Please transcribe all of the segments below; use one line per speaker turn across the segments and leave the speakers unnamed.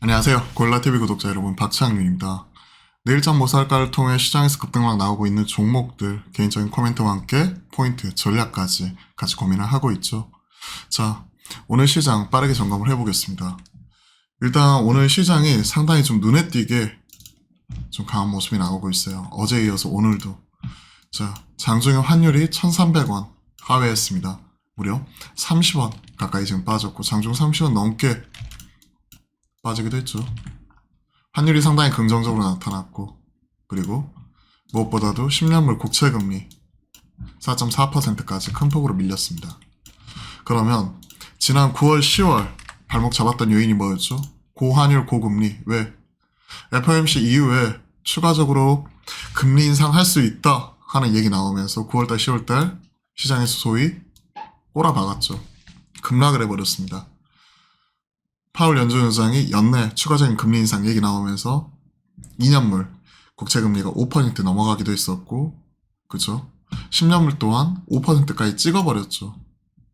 안녕하세요. 고릴라TV 구독자 여러분, 박창윤입니다. 내일장 모살가를 통해 시장에서 급등락 나오고 있는 종목들, 개인적인 코멘트와 함께 포인트, 전략까지 같이 고민을 하고 있죠. 자, 오늘 시장 빠르게 점검을 해보겠습니다. 일단 오늘 시장이 상당히 좀 눈에 띄게 좀 강한 모습이 나오고 있어요. 어제에 이어서 오늘도. 자, 장중에 환율이 1,300원 하회했습니다. 무려 30원 가까이 지금 빠졌고, 장중 30원 넘게 빠지기도 했죠. 환율이 상당히 긍정적으로 나타났고, 그리고 무엇보다도 10년물 국채금리 4.4%까지 큰 폭으로 밀렸습니다. 그러면 지난 9월, 10월 발목 잡았던 요인이 뭐였죠? 고환율, 고금리. 왜? FOMC 이후에 추가적으로 금리 인상할 수 있다 하는 얘기 나오면서 9월달, 10월달 시장에서 소위 꼬라박았죠. 급락을 해버렸습니다. 파월 연준 의장이 연내 추가적인 금리 인상 얘기 나오면서 2년물 국채금리가 5% 넘어가기도 했었고, 그죠? 10년물 또한 5%까지 찍어버렸죠.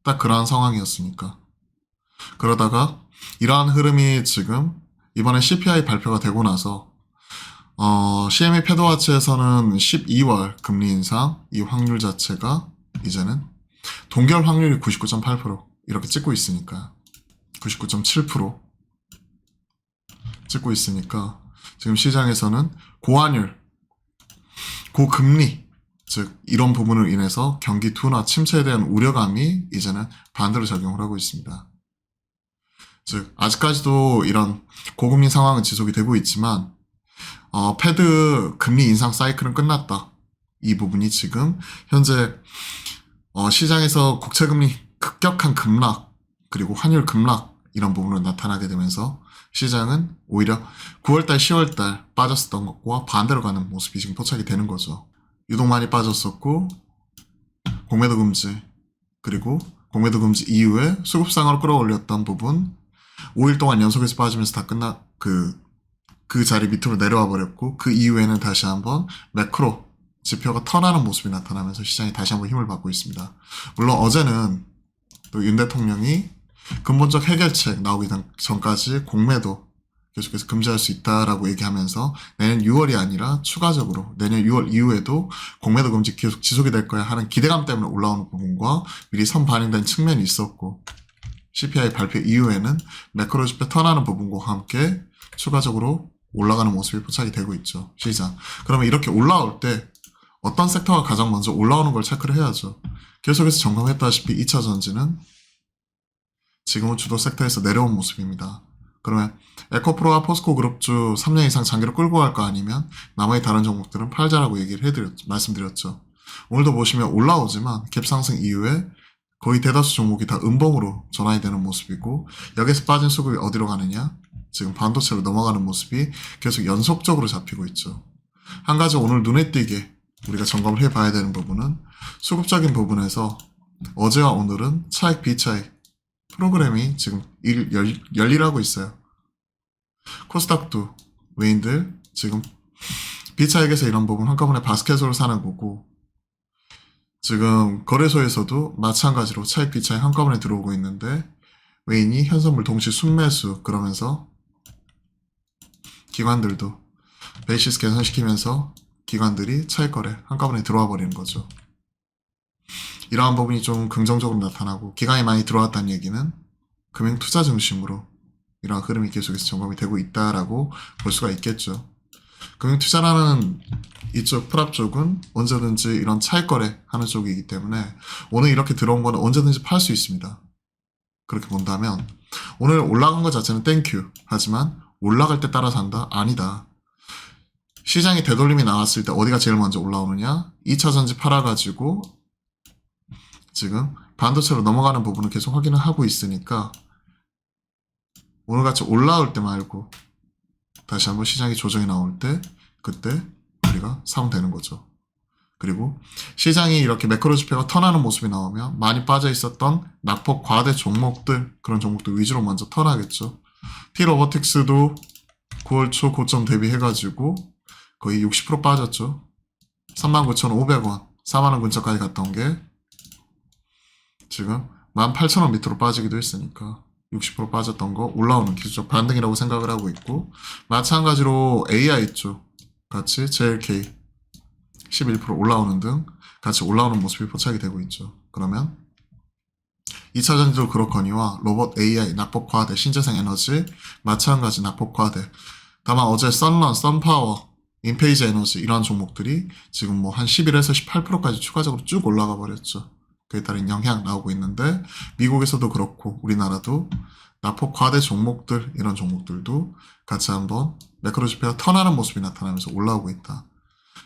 딱 그러한 상황이었으니까. 그러다가 이러한 흐름이 지금 이번에 CPI 발표가 되고 나서 CME 패드와치에서는 12월 금리 인상 이 확률 자체가 이제는 동결 확률이 99.8% 이렇게 찍고 있으니까 99.7% 찍고 있으니까 지금 시장에서는 고환율, 고금리, 즉 이런 부분으로 인해서 경기 둔화, 침체에 대한 우려감이 이제는 반대로 작용을 하고 있습니다. 즉 아직까지도 이런 고금리 상황은 지속이 되고 있지만 패드 금리 인상 사이클은 끝났다. 이 부분이 지금 현재 시장에서 국채금리 급격한 급락, 그리고 환율 급락 이런 부분으로 나타나게 되면서 시장은 오히려 9월달, 10월달 빠졌었던 것과 반대로 가는 모습이 지금 포착이 되는 거죠. 유독 많이 빠졌었고, 공매도 금지, 그리고 공매도 금지 이후에 수급상으로 끌어올렸던 부분 5일 동안 연속해서 빠지면서 다 그 자리 밑으로 내려와 버렸고, 그 이후에는 다시 한번 매크로 지표가 턴하는 모습이 나타나면서 시장이 다시 한번 힘을 받고 있습니다. 물론 어제는 또 윤 대통령이 근본적 해결책 나오기 전까지 공매도 계속해서 금지할 수 있다라고 얘기하면서 내년 6월이 아니라 추가적으로 내년 6월 이후에도 공매도 금지 계속 지속이 될 거야 하는 기대감 때문에 올라오는 부분과 미리 선반영된 측면이 있었고, CPI 발표 이후에는 매크로 지표 턴하는 부분과 함께 추가적으로 올라가는 모습이 포착이 되고 있죠, 시장. 그러면 이렇게 올라올 때 어떤 섹터가 가장 먼저 올라오는 걸 체크를 해야죠. 계속해서 점검했다시피 2차 전지는 지금은 주도 섹터에서 내려온 모습입니다. 그러면 에코프로와 포스코 그룹주 3년 이상 장기로 끌고 갈 거 아니면 나머지 다른 종목들은 팔자라고 말씀드렸죠. 오늘도 보시면 올라오지만 갭 상승 이후에 거의 대다수 종목이 다 음봉으로 전환이 되는 모습이고, 여기서 빠진 수급이 어디로 가느냐? 지금 반도체로 넘어가는 모습이 계속 연속적으로 잡히고 있죠. 한 가지 오늘 눈에 띄게 우리가 점검을 해봐야 되는 부분은 수급적인 부분에서 어제와 오늘은 차익 비차익 프로그램이 지금 열일하고 있어요. 코스닥도 외인들 지금 비차익에서 이런 부분 한꺼번에 바스켓으로 사는 거고, 지금 거래소에서도 마찬가지로 차익 비차익 한꺼번에 들어오고 있는데 외인이 현선물 동시 순매수, 그러면서 기관들도 베이시스 개선시키면서 기관들이 차익 거래 한꺼번에 들어와 버리는 거죠. 이러한 부분이 좀 긍정적으로 나타나고, 기관이 많이 들어왔다는 얘기는 금융 투자 중심으로 이러한 흐름이 계속해서 점검이 되고 있다라고 볼 수가 있겠죠. 금융 투자라는 이쪽 프랍 쪽은 언제든지 이런 차익 거래 하는 쪽이기 때문에 오늘 이렇게 들어온 거는 언제든지 팔 수 있습니다. 그렇게 본다면 오늘 올라간 것 자체는 땡큐. 하지만 올라갈 때 따라 산다? 아니다. 시장이 되돌림이 나왔을 때 어디가 제일 먼저 올라오느냐? 2차 전지 팔아가지고 지금 반도체로 넘어가는 부분을 계속 확인을 하고 있으니까 오늘같이 올라올 때 말고 다시 한번 시장이 조정이 나올 때 그때 우리가 사면 되는 거죠. 그리고 시장이 이렇게 매크로 지표가 턴하는 모습이 나오면 많이 빠져 있었던 낙폭 과대 종목들, 그런 종목들 위주로 먼저 턴하겠죠. T로보틱스도 9월 초 고점 대비해가지고 거의 60% 빠졌죠. 39,500원, 4만원 근처까지 갔던 게 지금 18,000원 밑으로 빠지기도 했으니까 60% 빠졌던 거 올라오는 기술적 반등이라고 생각을 하고 있고, 마찬가지로 AI 쪽 같이 JLK 11% 올라오는 등 같이 올라오는 모습이 포착이 되고 있죠. 그러면 2차 전지도 그렇거니와 로봇 AI, 낙폭 과대, 신재생 에너지 마찬가지 낙폭 과대. 다만 어제 썬런, 썬파워, 인페이지 에너지 이런 종목들이 지금 뭐 한 11에서 18%까지 추가적으로 쭉 올라가 버렸죠. 그에 따른 영향 나오고 있는데, 미국에서도 그렇고 우리나라도 낙폭 과대 종목들, 이런 종목들도 같이 한번 매크로 지표가 턴하는 모습이 나타나면서 올라오고 있다.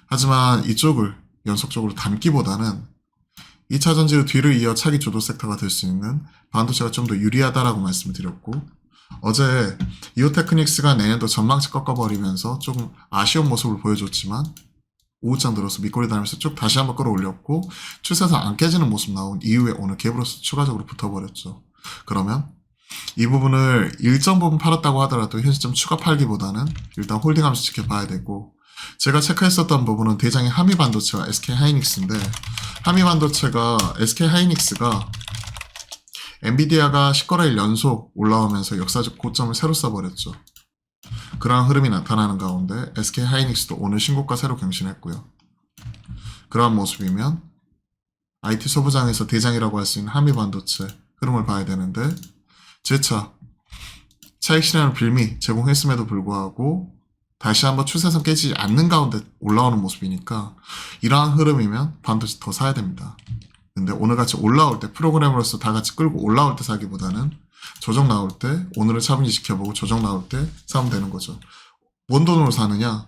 하지만 이쪽을 연속적으로 담기보다는 2차 전지의 뒤를 이어 차기 주도 섹터가 될 수 있는 반도체가 좀 더 유리하다라고 말씀을 드렸고, 어제 이오테크닉스가 내년도 전망치 꺾어버리면서 조금 아쉬운 모습을 보여줬지만 오후장 들어서 밑꼬리 달면서 쭉 다시 한번 끌어올렸고, 추세선 안 깨지는 모습 나온 이후에 오늘 갭으로서 추가적으로 붙어버렸죠. 그러면 이 부분을 일정 부분 팔았다고 하더라도 현시점 추가 팔기보다는 일단 홀딩하면서 지켜봐야 되고, 제가 체크했었던 부분은 대장의 한미반도체와 SK하이닉스인데, 한미반도체가 SK하이닉스가 엔비디아가 10거래일 연속 올라오면서 역사적 고점을 새로 써버렸죠. 그러한 흐름이 나타나는 가운데 SK하이닉스도 오늘 신고가 새로 경신했고요. 그러한 모습이면 IT 소부장에서 대장이라고 할 수 있는 한미반도체 흐름을 봐야 되는데, 재차 차익 실현을 빌미 제공했음에도 불구하고 다시 한번 추세선 깨지지 않는 가운데 올라오는 모습이니까, 이러한 흐름이면 반도체 더 사야 됩니다. 근데 오늘같이 올라올 때 프로그램으로서 다 같이 끌고 올라올 때 사기보다는 조정 나올 때 오늘은 차분히 지켜보고 조정 나올 때 사면 되는 거죠. 뭔 돈으로 사느냐?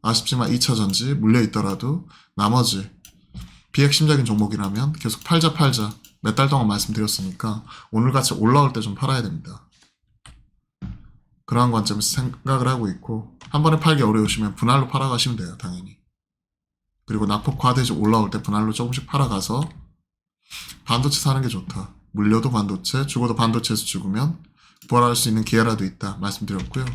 아쉽지만 2차 전지 물려 있더라도 나머지 비핵심적인 종목이라면 계속 팔자 몇 달 동안 말씀드렸으니까 오늘같이 올라올 때 좀 팔아야 됩니다. 그러한 관점에서 생각을 하고 있고, 한 번에 팔기 어려우시면 분할로 팔아가시면 돼요, 당연히. 그리고 낙폭 과대지 올라올 때 분할로 조금씩 팔아가서 반도체 사는 게 좋다. 물려도 반도체, 죽어도 반도체에서 죽으면 부활할 수 있는 기회라도 있다 말씀드렸고요.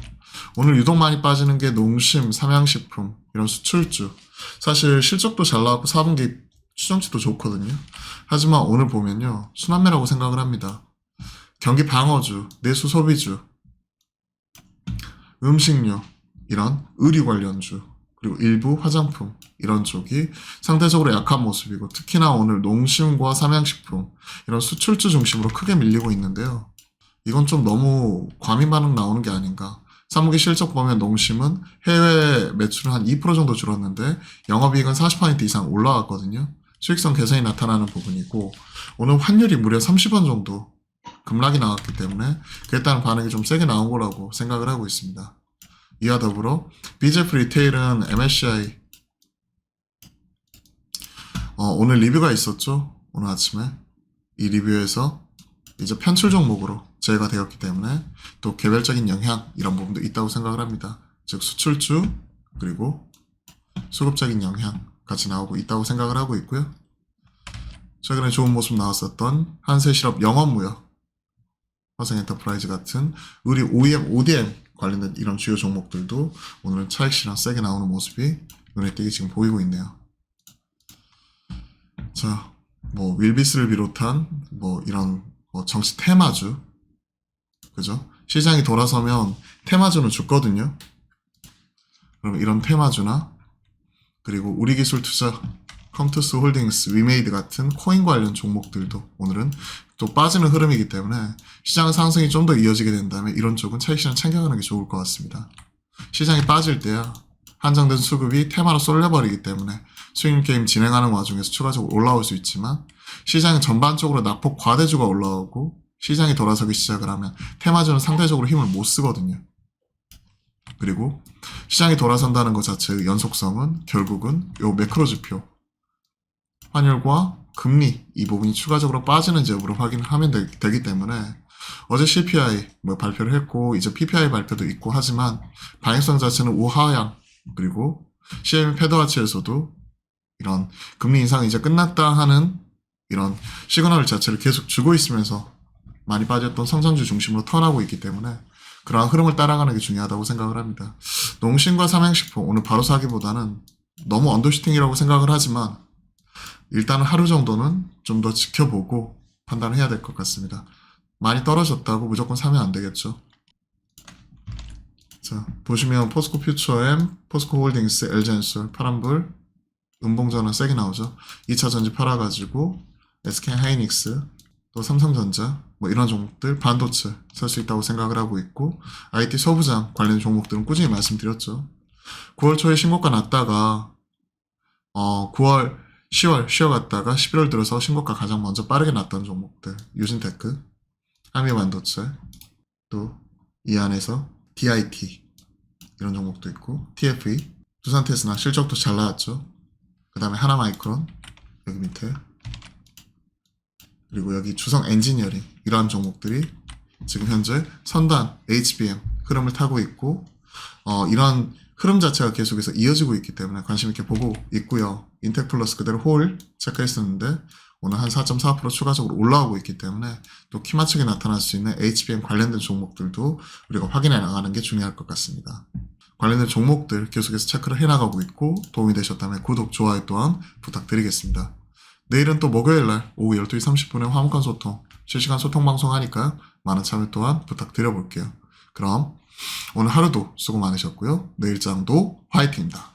오늘 유독 많이 빠지는 게 농심, 삼양식품 이런 수출주. 사실 실적도 잘 나왔고 4분기 추정치도 좋거든요. 하지만 오늘 보면요, 순환매라고 생각을 합니다. 경기 방어주, 내수 소비주, 음식료, 이런 의류 관련주, 그리고 일부 화장품 이런 쪽이 상대적으로 약한 모습이고, 특히나 오늘 농심과 삼양식품 이런 수출주 중심으로 크게 밀리고 있는데요. 이건 좀 너무 과민 반응 나오는 게 아닌가. 3분기 실적 보면 농심은 해외 매출은 한 2% 정도 줄었는데 영업이익은 40% 이상 올라왔거든요. 수익성 개선이 나타나는 부분이고, 오늘 환율이 무려 30원 정도 급락이 나왔기 때문에 그에 따른 반응이 좀 세게 나온 거라고 생각을 하고 있습니다. 이와 더불어 BJF 리테일은 MSCI 오늘 리뷰가 있었죠. 오늘 아침에 이 리뷰에서 이제 편출 종목으로 제외가 되었기 때문에 또 개별적인 영향 이런 부분도 있다고 생각을 합니다. 즉 수출주 그리고 수급적인 영향 같이 나오고 있다고 생각을 하고 있고요. 최근에 좋은 모습 나왔었던 한세실업 영업무역, 화성엔터프라이즈 같은 의류 OEM, ODM 관련된 이런 주요 종목들도 오늘은 차익 실현 세게 나오는 모습이 눈에 띄게 지금 보이고 있네요. 자, 뭐 윌비스를 비롯한 뭐 이런 뭐 정치 테마주, 그죠? 시장이 돌아서면 테마주는 죽거든요. 그럼 이런 테마주나 그리고 우리기술투자, 컴투스 홀딩스, 위메이드 같은 코인 관련 종목들도 오늘은 또 빠지는 흐름이기 때문에 시장 상승이 좀 더 이어지게 된다면 이런 쪽은 차익 실현 챙겨가는 게 좋을 것 같습니다. 시장이 빠질 때야 한정된 수급이 테마로 쏠려버리기 때문에 스윙 게임 진행하는 와중에서 추가적으로 올라올 수 있지만, 시장은 전반적으로 낙폭 과대주가 올라오고 시장이 돌아서기 시작을 하면 테마주는 상대적으로 힘을 못 쓰거든요. 그리고 시장이 돌아선다는 것 자체의 연속성은 결국은 요 매크로 지표, 환율과 금리 이 부분이 추가적으로 빠지는 제업으로 확인하면 되기 때문에, 어제 CPI 발표를 했고 이제 PPI 발표도 있고 하지만 방향성 자체는 우하향, 그리고 CME 패드와치에서도 이런 금리 인상이 이제 끝났다 하는 이런 시그널 자체를 계속 주고 있으면서 많이 빠졌던 성장주 중심으로 턴하고 있기 때문에 그러한 흐름을 따라가는 게 중요하다고 생각을 합니다. 농심과 삼양식품 오늘 바로 사기보다는 너무 언더슈팅이라고 생각을 하지만 일단은 하루 정도는 좀 더 지켜보고 판단을 해야 될 것 같습니다. 많이 떨어졌다고 무조건 사면 안 되겠죠. 자, 보시면 포스코 퓨처엠, 포스코 홀딩스, LG엔솔, 파란불, 음봉전환 세게 나오죠. 2차전지 팔아가지고 SK 하이닉스, 또 삼성전자, 뭐 이런 종목들, 반도체 살 수 있다고 생각을 하고 있고, IT 소부장 관련 종목들은 꾸준히 말씀드렸죠. 9월 초에 신고가 났다가 9월, 10월 쉬어갔다가 11월 들어서 신고가 가장 먼저 빠르게 났던 종목들, 유진테크, 한미반도체, 또 이 안에서 DIT 이런 종목도 있고, TFE, 두산테스나 실적도 잘 나왔죠. 그 다음에 하나마이크론 여기 밑에, 그리고 여기 주성 엔지니어링, 이러한 종목들이 지금 현재 선단 HBM 흐름을 타고 있고, 이런 흐름 자체가 계속해서 이어지고 있기 때문에 관심 있게 보고 있고요. 인텍플러스 그대로 홀 체크했었는데 오늘 한 4.4% 추가적으로 올라오고 있기 때문에 또 키맞추게 나타날 수 있는 HBM 관련된 종목들도 우리가 확인해 나가는 게 중요할 것 같습니다. 관련된 종목들 계속해서 체크를 해나가고 있고, 도움이 되셨다면 구독, 좋아요 또한 부탁드리겠습니다. 내일은 또 목요일날 오후 12시 30분에 화목한 소통, 실시간 소통 방송 하니까요. 많은 참여 또한 부탁드려 볼게요. 그럼 오늘 하루도 수고 많으셨고요. 내일장도 화이팅입니다.